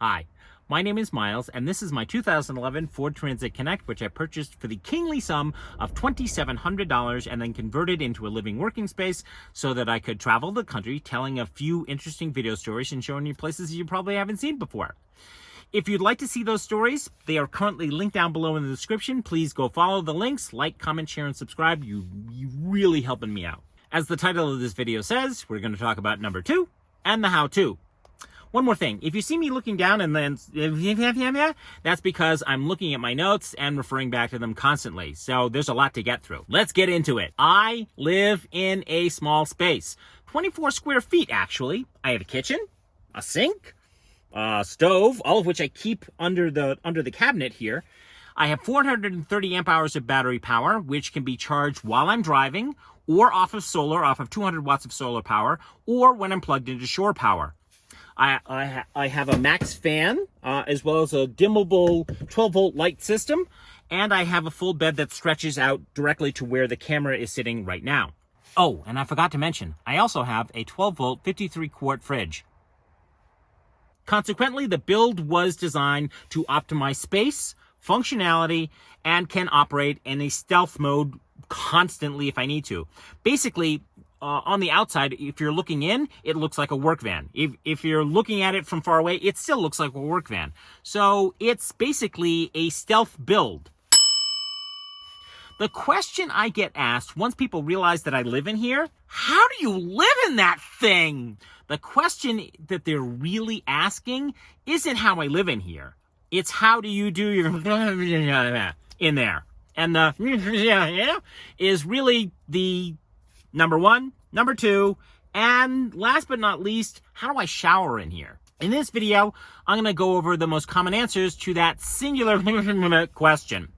Hi, my name is Miles, and this is my 2011 Ford Transit Connect, which I purchased for the kingly sum of $2,700 and then converted into a living working space so that I could travel the country telling a few interesting video stories and showing you places you probably haven't seen before. If you'd like to see those stories, they are currently linked down below in the description. Please go follow the links, like, comment, share, and subscribe. You really helping me out. As the title of this video says, we're going to talk about number 2 and the how-to. One more thing, if you see me looking down and then, that's because I'm looking at my notes and referring back to them constantly. So there's a lot to get through. Let's get into it. I live in a small space, 24 square feet actually. I have a kitchen, a sink, a stove, all of which I keep under the cabinet here. I have 430 amp hours of battery power, which can be charged while I'm driving or off of solar, off of 200 watts of solar power, or when I'm plugged into shore power. I have a max fan, as well as a dimmable 12-volt light system, and I have a full bed that stretches out directly to where the camera is sitting right now. Oh, and I forgot to mention, I also have a 12-volt 53-quart fridge. Consequently, the build was designed to optimize space, functionality, and can operate in a stealth mode constantly if I need to. Basically, on the outside, if you're looking in, it looks like a work van. If you're looking at it from far away, it still looks like a work van. So it's basically a stealth build. The question I get asked once people realize that I live in here, how do you live in that thing? The question that they're really asking isn't how I live in here. It's how do you do your in there. And the is really the number 1, number 2, and last but not least, how do I shower in here? In this video, I'm going to go over the most common answers to that singular question.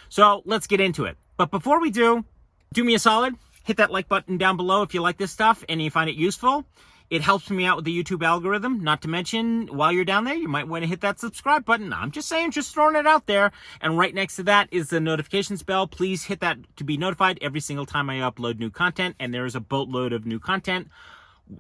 So let's get into it. But before we do me a solid, hit that like button down below if you like this stuff and you find it useful. It helps me out with the YouTube algorithm. Not to mention, while you're down there, you might want to hit that subscribe button. I'm just saying, just throwing it out there. And right next to that is the notifications bell. Please hit that to be notified every single time I upload new content. And there is a boatload of new content,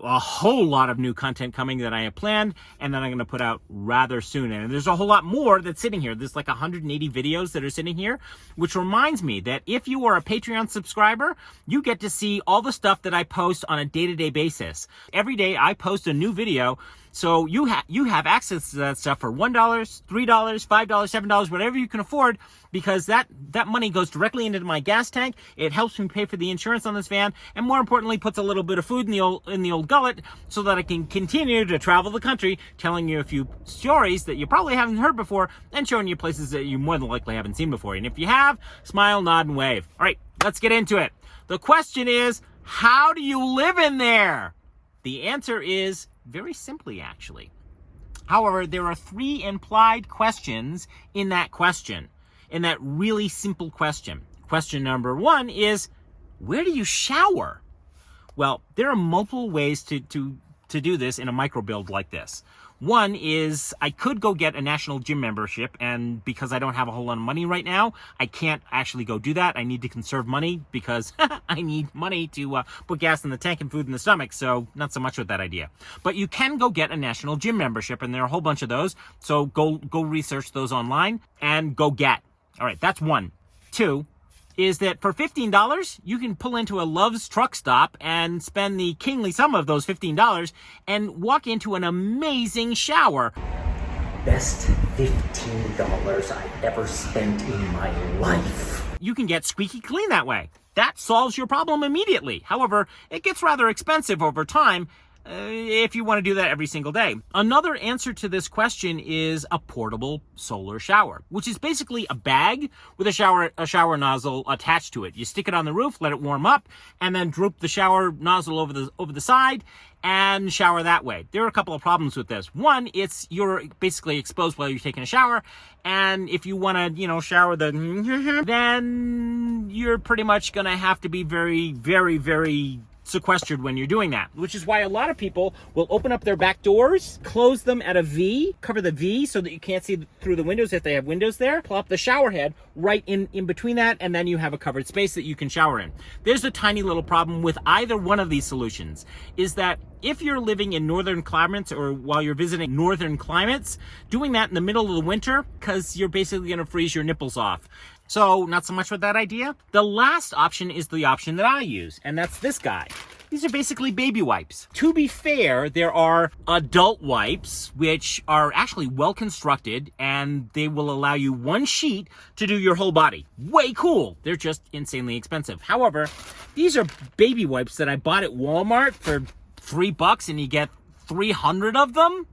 a whole lot of new content coming that I have planned and that I'm going to put out rather soon. And there's a whole lot more that's sitting here. There's like 180 videos that are sitting here, which reminds me that if you are a Patreon subscriber, you get to see all the stuff that I post on a day-to-day basis. Every day I post a new video. So you have access to that stuff for $1, $3, $5, $7, whatever you can afford, because that money goes directly into my gas tank. It helps me pay for the insurance on this van, and more importantly, puts a little bit of food in the old gullet so that I can continue to travel the country, telling you a few stories that you probably haven't heard before, and showing you places that you more than likely haven't seen before. And if you have, smile, nod, and wave. All right, let's get into it. The question is, how do you live in there? The answer is very simply, actually. However, there are 3 implied questions in that question, in that really simple question. Question number 1 is, where do you shower? Well, there are multiple ways to do this in a micro build like this. One is I could go get a national gym membership, and because I don't have a whole lot of money right now, I can't actually go do that. I need to conserve money because I need money to put gas in the tank and food in the stomach, so not so much with that idea. But you can go get a national gym membership, and there are a whole bunch of those, so go research those online and go get. All right, that's 1. 2 is that for $15, you can pull into a Love's truck stop and spend the kingly sum of those $15 and walk into an amazing shower. Best $15 I've ever spent in my life. You can get squeaky clean that way. That solves your problem immediately. However, it gets rather expensive over time if you want to do that every single day. Another answer to this question is a portable solar shower, which is basically a bag with a shower nozzle attached to it. You stick it on the roof, let it warm up, and then droop the shower nozzle over the side and shower that way. There are a couple of problems with this. One, you're basically exposed while you're taking a shower, and if you want to, shower then you're pretty much going to have to be very, very, very sequestered when you're doing that, which is why a lot of people will open up their back doors, close them at a V, cover the V so that you can't see through the windows if they have windows there, plop the shower head right in between that, and then you have a covered space that you can shower in. There's a tiny little problem with either one of these solutions, is that if you're living in northern climates or while you're visiting northern climates, doing that in the middle of the winter, because you're basically going to freeze your nipples off. So not so much with that idea. The last option is the option that I use, and that's this guy. These are basically baby wipes. To be fair, there are adult wipes, which are actually well constructed, and they will allow you one sheet to do your whole body. Way cool. They're just insanely expensive. However, these are baby wipes that I bought at Walmart for $3 and you get 300 of them.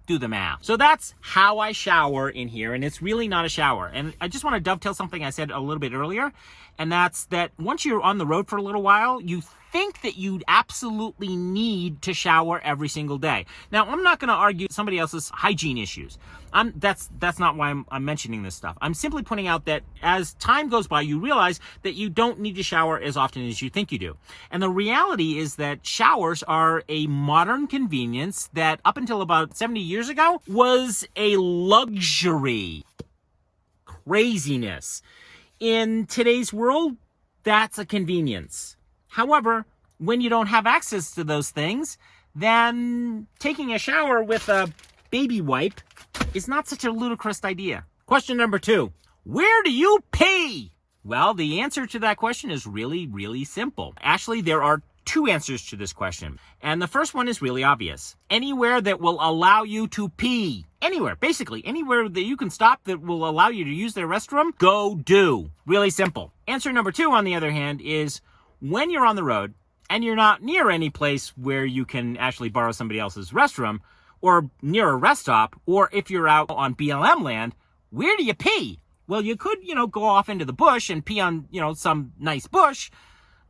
Do the math. So that's how I shower in here, and it's really not a shower. And I just want to dovetail something I said a little bit earlier, and that's that once you're on the road for a little while, you think that you absolutely need to shower every single day. Now, I'm not going to argue somebody else's hygiene issues. That's not why I'm mentioning this stuff. I'm simply pointing out that as time goes by, you realize that you don't need to shower as often as you think you do. And the reality is that showers are a modern convenience that up until about 70 years ago was a luxury. Craziness. In today's world, that's a convenience. However, when you don't have access to those things, then taking a shower with a baby wipe is not such a ludicrous idea. Question number 2. Where do you pee? Well, the answer to that question is really, really simple. Actually, there are 2 answers to this question. And the first one is really obvious. Anywhere that will allow you to pee. Anywhere, basically, anywhere that you can stop that will allow you to use their restroom, go do. Really simple. Answer number 2, on the other hand, is when you're on the road and you're not near any place where you can actually borrow somebody else's restroom, or near a rest stop, or if you're out on BLM land, where do you pee? Well, you could, go off into the bush and pee on, some nice bush,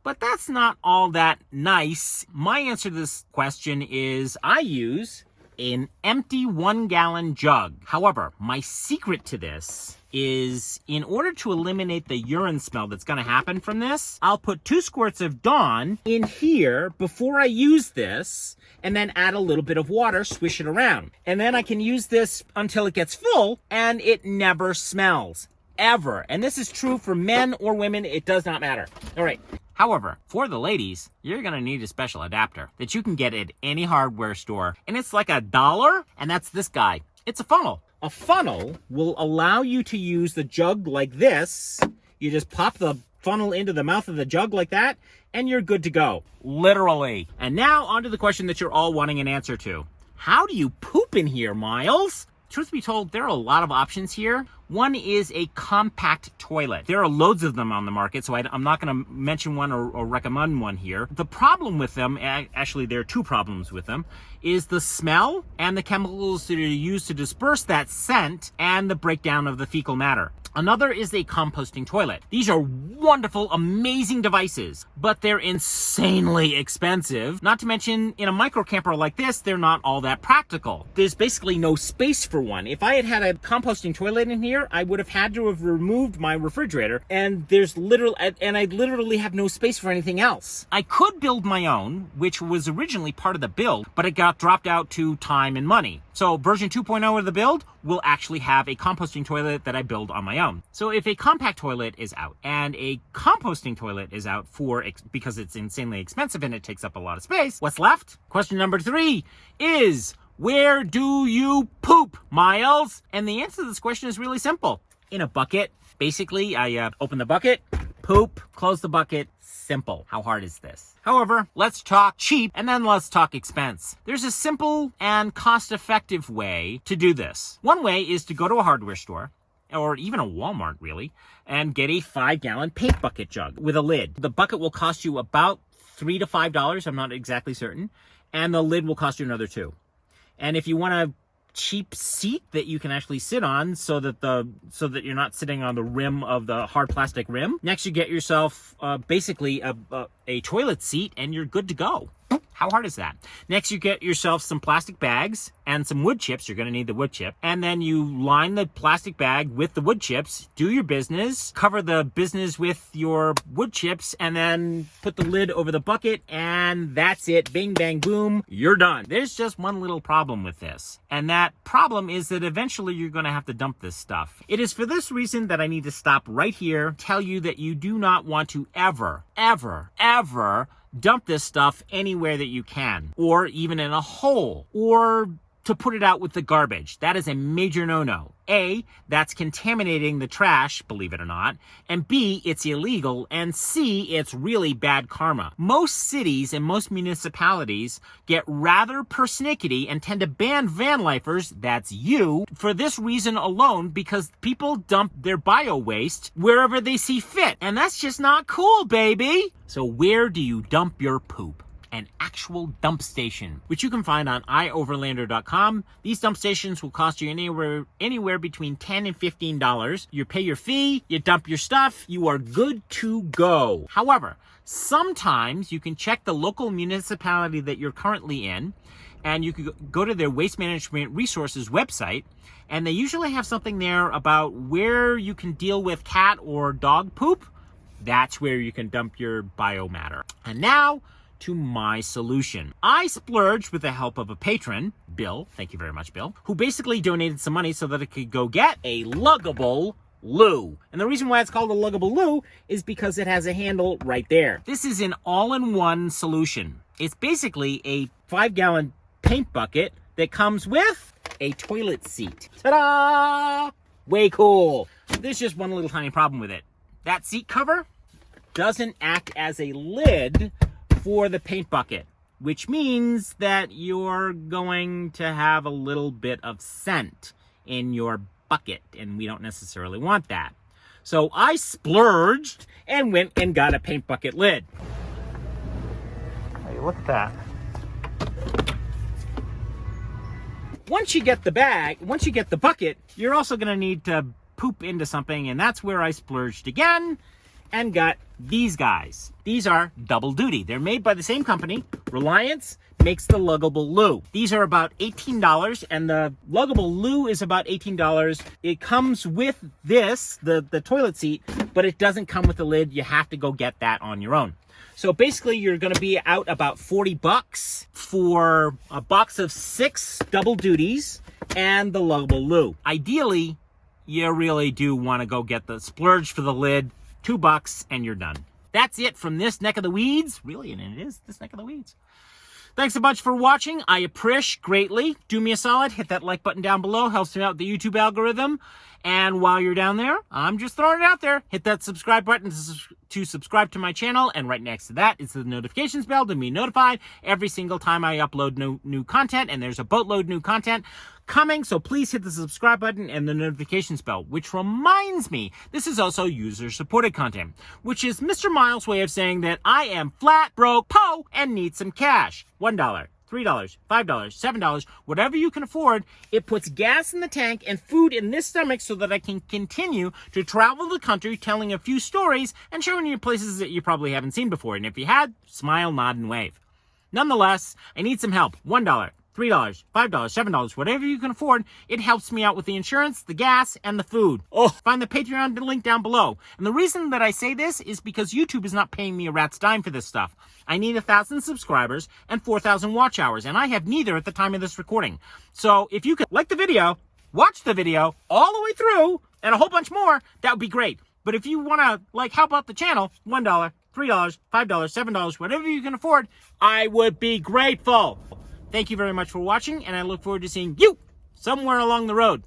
but that's not all that nice. My answer to this question is I use an empty 1-gallon jug. However, my secret to this is in order to eliminate the urine smell that's going to happen from this, I'll put 2 squirts of Dawn in here before I use this, and then add a little bit of water, swish it around. And then I can use this until it gets full, and it never smells. Ever. And this is true for men or women. It does not matter. All right. However, for the ladies, you're going to need a special adapter that you can get at any hardware store. And it's like $1, and that's this guy. It's a funnel. A funnel will allow you to use the jug like this. You just pop the funnel into the mouth of the jug like that, and you're good to go. Literally. And now on to the question that you're all wanting an answer to. How do you poop in here, Miles? Truth be told, there are a lot of options here. One is a compact toilet. There are loads of them on the market, so I'm not going to mention one or recommend one here. The problem with them, actually there are 2 problems with them, is the smell and the chemicals that are used to disperse that scent and the breakdown of the fecal matter. Another is a composting toilet. These are wonderful, amazing devices, but they're insanely expensive. Not to mention, in a micro camper like this, they're not all that practical. There's basically no space for one. If I had had a composting toilet in here, I would have had to have removed my refrigerator, and I literally have no space for anything else. I could build my own, which was originally part of the build, but it got dropped out to time and money. So version 2.0 of the build will actually have a composting toilet that I build on my own. So if a compact toilet is out and a composting toilet is out because it's insanely expensive and it takes up a lot of space, what's left? Question number 3 is, where do you poop, Miles? And the answer to this question is really simple. In a bucket. Basically, I open the bucket, poop, close the bucket. Simple. How hard is this? However, let's talk cheap and then let's talk expense. There's a simple and cost-effective way to do this. One way is to go to a hardware store, or even a Walmart really, and get a 5-gallon paint bucket jug with a lid. The bucket will cost you about $3 to $5, I'm not exactly certain, and the lid will cost you another $2. And if you want a cheap seat that you can actually sit on so that you're not sitting on the rim of the hard plastic rim, next you get yourself basically a toilet seat and you're good to go. How hard is that? Next, you get yourself some plastic bags and some wood chips. You're going to need the wood chip. And then you line the plastic bag with the wood chips, do your business, cover the business with your wood chips, and then put the lid over the bucket, and that's it. Bing, bang, boom, you're done. There's just one little problem with this. And that problem is that eventually you're going to have to dump this stuff. It is for this reason that I need to stop right here, tell you that you do not want to ever, ever, ever dump this stuff anywhere that you can, or even in a hole, or to put it out with the garbage. That is a major no-no. A, that's contaminating the trash, believe it or not, and B, it's illegal, and C, it's really bad karma. Most cities and most municipalities get rather persnickety and tend to ban vanlifers, that's you, for this reason alone, because people dump their bio waste wherever they see fit, and that's just not cool, baby. So where do you dump your poop? An actual dump station, which you can find on ioverlander.com. These dump stations will cost you anywhere between $10 and $15. You pay your fee, you dump your stuff, you are good to go. However, sometimes you can check the local municipality that you're currently in, and you can go to their Waste Management Resources website, and they usually have something there about where you can deal with cat or dog poop. That's where you can dump your biomatter. And now, to my solution. I splurged with the help of a patron, Bill, thank you very much, Bill, who basically donated some money so that I could go get a Luggable Loo. And the reason why it's called a Luggable Loo is because it has a handle right there. This is an all-in-one solution. It's basically a 5-gallon paint bucket that comes with a toilet seat. Ta-da! Way cool. There's just one little tiny problem with it. That seat cover doesn't act as a lid for the paint bucket, which means that you're going to have a little bit of scent in your bucket, and we don't necessarily want that. So I splurged and went and got a paint bucket lid. Hey, look at that. Once you get the bucket, you're also going to need to poop into something, and that's where I splurged again and got these guys. These are double duty. They're made by the same company. Reliance makes the Luggable Loo. These are about $18, and the Luggable Loo is about $18. It comes with this, the toilet seat, but it doesn't come with the lid. You have to go get that on your own. So basically, you're going to be out about $40 for a box of 6 double duties and the Luggable Loo. Ideally, you really do want to go get the splurge for the lid, $2, and you're done. That's it from this neck of the weeds. Really, and it is this neck of the weeds. Thanks a bunch for watching. I appreciate greatly. Do me a solid. Hit that like button down below. Helps me out with the YouTube algorithm. And while you're down there, I'm just throwing it out there. Hit that subscribe button to subscribe to my channel. And right next to that is the notifications bell to be notified every single time I upload new content. And there's a boatload new content coming, so please hit the subscribe button and the notifications bell, which reminds me, this is also user-supported content, which is Mr. Miles' way of saying that I am flat, broke, po, and need some cash. $1, $3, $5, $7, whatever you can afford. It puts gas in the tank and food in this stomach so that I can continue to travel the country telling a few stories and showing you places that you probably haven't seen before. And if you had, smile, nod, and wave. Nonetheless, I need some help. $1, $3, $5, $7, whatever you can afford. It helps me out with the insurance, the gas, and the food. Find the Patreon link down below. And the reason that I say this is because YouTube is not paying me a rat's dime for this stuff. I need 1,000 subscribers and 4,000 watch hours, and I have neither at the time of this recording. So if you could like the video, watch the video all the way through, and a whole bunch more, that would be great. But if you want to, help out the channel, $1, $3, $5, $7, whatever you can afford, I would be grateful. Thank you very much for watching, and I look forward to seeing you somewhere along the road.